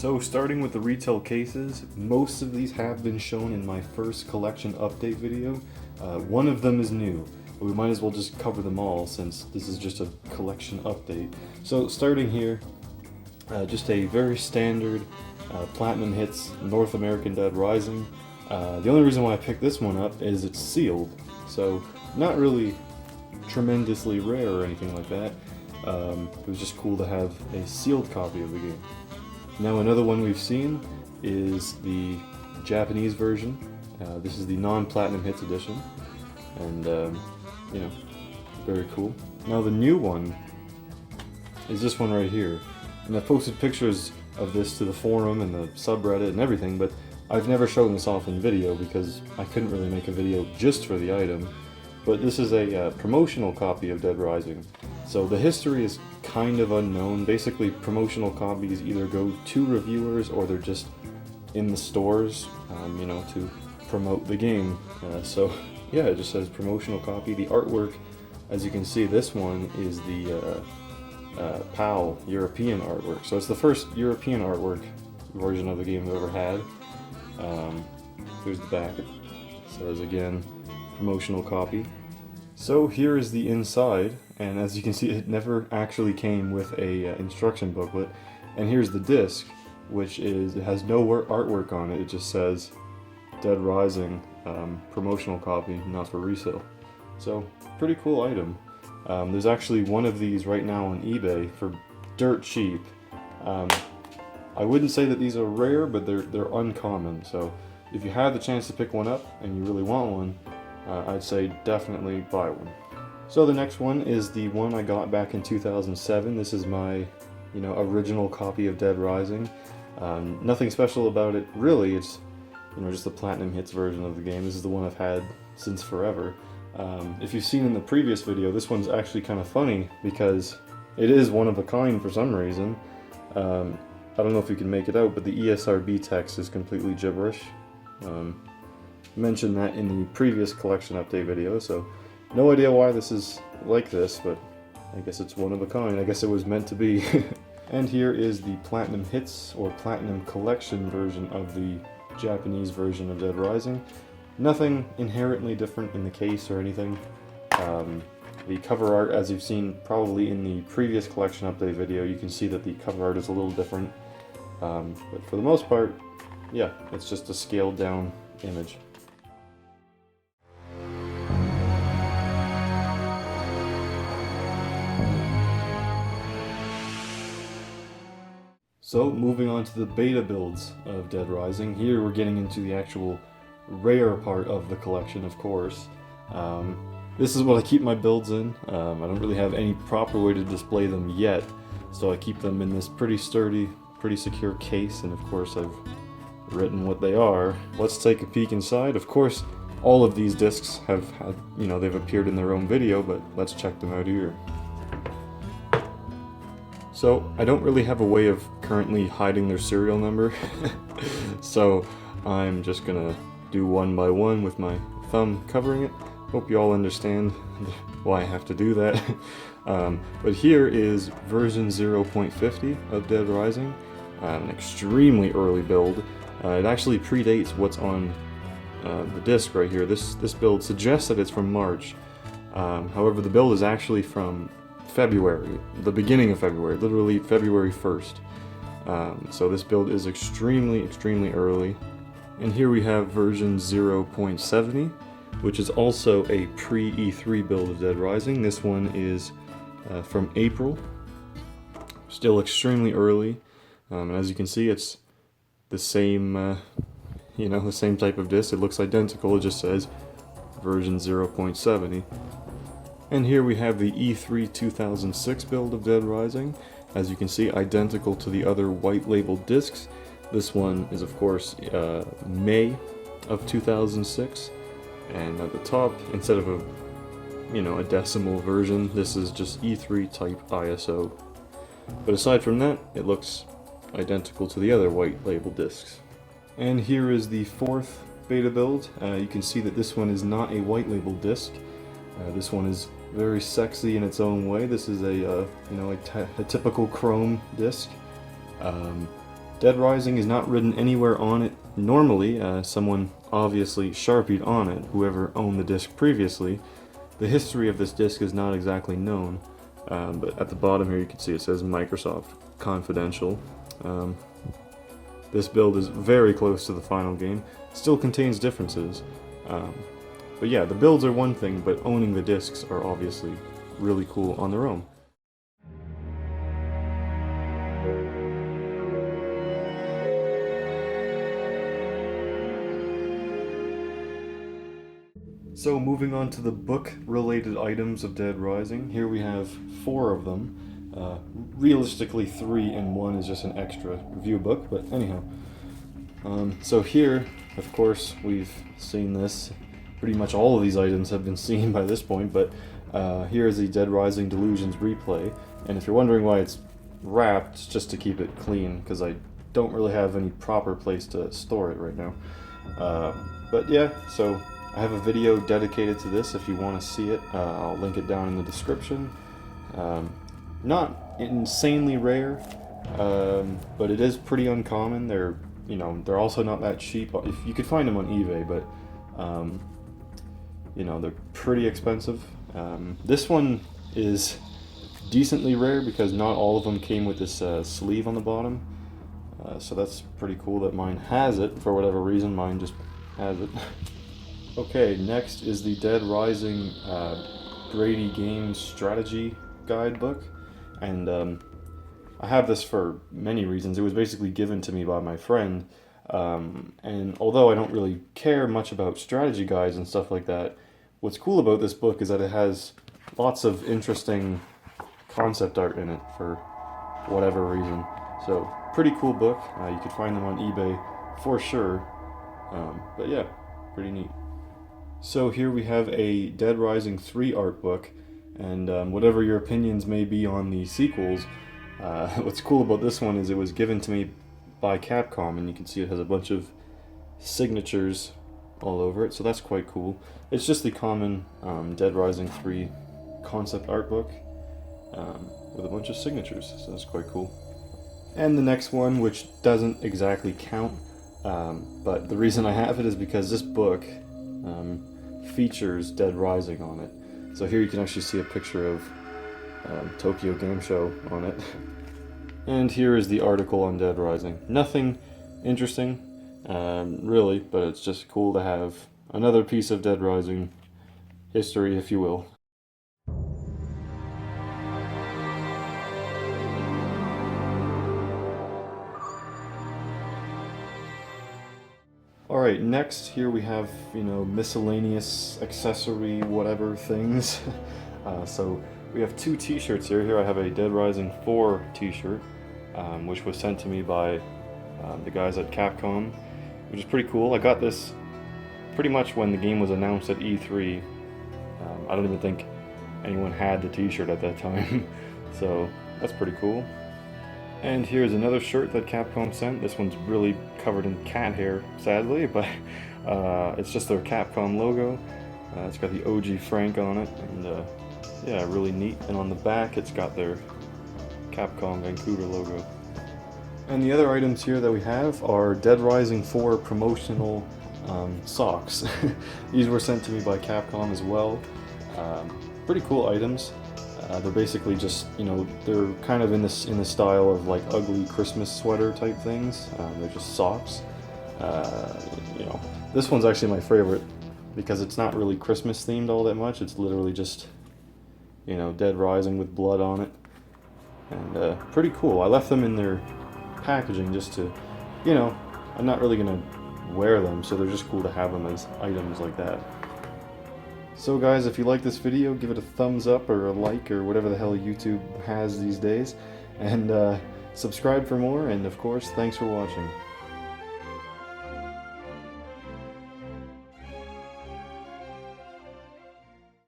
So starting with the retail cases, most of these have been shown in my first collection update video. One of them is new, but we might as well just cover them all since this is just a collection update. So starting here, just a very standard Platinum Hits North American Dead Rising. The only reason why I picked this one up is it's sealed, so not really tremendously rare or anything like that. It was just cool to have a sealed copy of the game. Now another one we've seen is the Japanese version. This is the non-Platinum Hits edition, and you know, very cool. Now the new one is this one right here, and I've posted pictures of this to the forum and the subreddit and everything, but I've never shown this off in video because I couldn't really make a video just for the item. But this is a promotional copy of Dead Rising. So the history is kind of unknown. Basically, promotional copies either go to reviewers or they're just in the stores, you know, to promote the game. So yeah, it just says promotional copy. The artwork, as you can see, this one is the PAL European artwork. So it's the first European artwork version of the game I've ever had. Here's the back. It says again, promotional copy. So here is the inside, and as you can see, it never actually came with a instruction booklet. And here's the disc, which is, it has no artwork on it. It just says Dead Rising, promotional copy, not for resale. So pretty cool item. There's actually one of these right now on eBay for dirt cheap. I wouldn't say that these are rare, but they're uncommon. So if you have the chance to pick one up and you really want one, I'd say definitely buy one. So the next one is the one I got back in 2007. This is my, original copy of Dead Rising. Nothing special about it, really. It's, just the Platinum Hits version of the game. This is the one I've had since forever. If you've seen in the previous video, this one's actually kind of funny because it is one of a kind for some reason. I don't know if you can make it out, but the ESRB text is completely gibberish. Mentioned that in the previous collection update video, so no idea why this is like this, but I guess it's one of a kind. I guess it was meant to be. And here is the Platinum Hits or Platinum Collection version of the Japanese version of Dead Rising. Nothing inherently different in the case or anything. The cover art, as you've seen probably in the previous collection update video, you can see that the cover art is a little different. But for the most part, yeah, it's just a scaled down image. So moving on to the beta builds of Dead Rising. Here we're getting into the actual rare part of the collection, of course. This is what I keep my builds in. I don't really have any proper way to display them yet, so I keep them in this pretty sturdy, pretty secure case, and of course I've written what they are. Let's take a peek inside. Of course, all of these discs have had, they've appeared in their own video, but let's check them out here. So, I don't really have a way of currently hiding their serial number, so I'm just gonna do one by one with my thumb covering it. Hope you all understand why I have to do that. But here is version 0.50 of Dead Rising, an extremely early build. It actually predates what's on the disc right here. This build suggests that it's from March. However, the build is actually from February, the beginning of February, literally February 1st. So this build is extremely early. And here we have version 0.70, which is also a pre-E3 build of Dead Rising. This one is from April, still extremely early. And as you can see, it's the same, the same type of disc. It looks identical, it just says version 0.70. And here we have the E3 2006 build of Dead Rising. As you can see, identical to the other white labeled discs. This one is, of course, May of 2006. And at the top, instead of a decimal version, this is just E3 type ISO. But aside from that, it looks identical to the other white label discs. And here is the fourth beta build. You can see that this one is not a white label disc. This one is very sexy in its own way. This is a typical chrome disc. Dead Rising is not written anywhere on it normally. Someone obviously sharpied on it, whoever owned the disc previously. The history of this disc is not exactly known, but at the bottom here you can see it says Microsoft Confidential. This build is very close to the final game, still contains differences. But yeah, the builds are one thing, but owning the discs are obviously really cool on their own. So moving on to the book-related items of Dead Rising, here we have 4 of them. Realistically 3 and 1 is just an extra review book, but anyhow. So here, of course, we've seen this. Pretty much all of these items have been seen by this point, but here is the Dead Rising Delusions replay. And if you're wondering why it's wrapped, it's just to keep it clean, because I don't really have any proper place to store it right now. But yeah, so I have a video dedicated to this if you want to see it. I'll link it down in the description. Not insanely rare, but it is pretty uncommon. They're also not that cheap. If you could find them on eBay, but they're pretty expensive. This one is decently rare because not all of them came with this sleeve on the bottom. So that's pretty cool that mine has it. For whatever reason, mine just has it. Okay, next is the Dead Rising Grady Games Strategy Guidebook, and I have this for many reasons. It was basically given to me by my friend, and although I don't really care much about strategy guides and stuff like that, what's cool about this book is that it has lots of interesting concept art in it for whatever reason. So, pretty cool book. You could find them on eBay for sure, but yeah, pretty neat. So here we have a Dead Rising 3 art book, and whatever your opinions may be on the sequels, what's cool about this one is it was given to me by Capcom, and you can see it has a bunch of signatures all over it, so that's quite cool. It's just the common Dead Rising 3 concept art book with a bunch of signatures, so that's quite cool. And the next one, which doesn't exactly count, but the reason I have it is because this book features Dead Rising on it. So here you can actually see a picture of Tokyo Game Show on it. And here is the article on Dead Rising. Nothing interesting, really, but it's just cool to have another piece of Dead Rising history, if you will. Alright, next here we have, miscellaneous accessory whatever things. So we have 2 t-shirts here. Here I have a Dead Rising 4 t-shirt, which was sent to me by the guys at Capcom, which is pretty cool. I got this pretty much when the game was announced at E3. I don't even think anyone had the t-shirt at that time, so that's pretty cool. And here's another shirt that Capcom sent. This one's really covered in cat hair, sadly, but it's just their Capcom logo. It's got the OG Frank on it, and yeah, really neat. And on the back, it's got their Capcom Vancouver logo. And the other items here that we have are Dead Rising 4 promotional socks. These were sent to me by Capcom as well. Pretty cool items. They're basically just, they're kind of in the style of like ugly Christmas sweater type things. They're just socks. This one's actually my favorite because it's not really Christmas themed all that much. It's literally just, Dead Rising with blood on it. And pretty cool. I left them in their packaging just to, I'm not really gonna wear them, so they're just cool to have them as items like that. So guys, if you like this video, give it a thumbs up or a like or whatever the hell YouTube has these days, and subscribe for more, and of course, thanks for watching.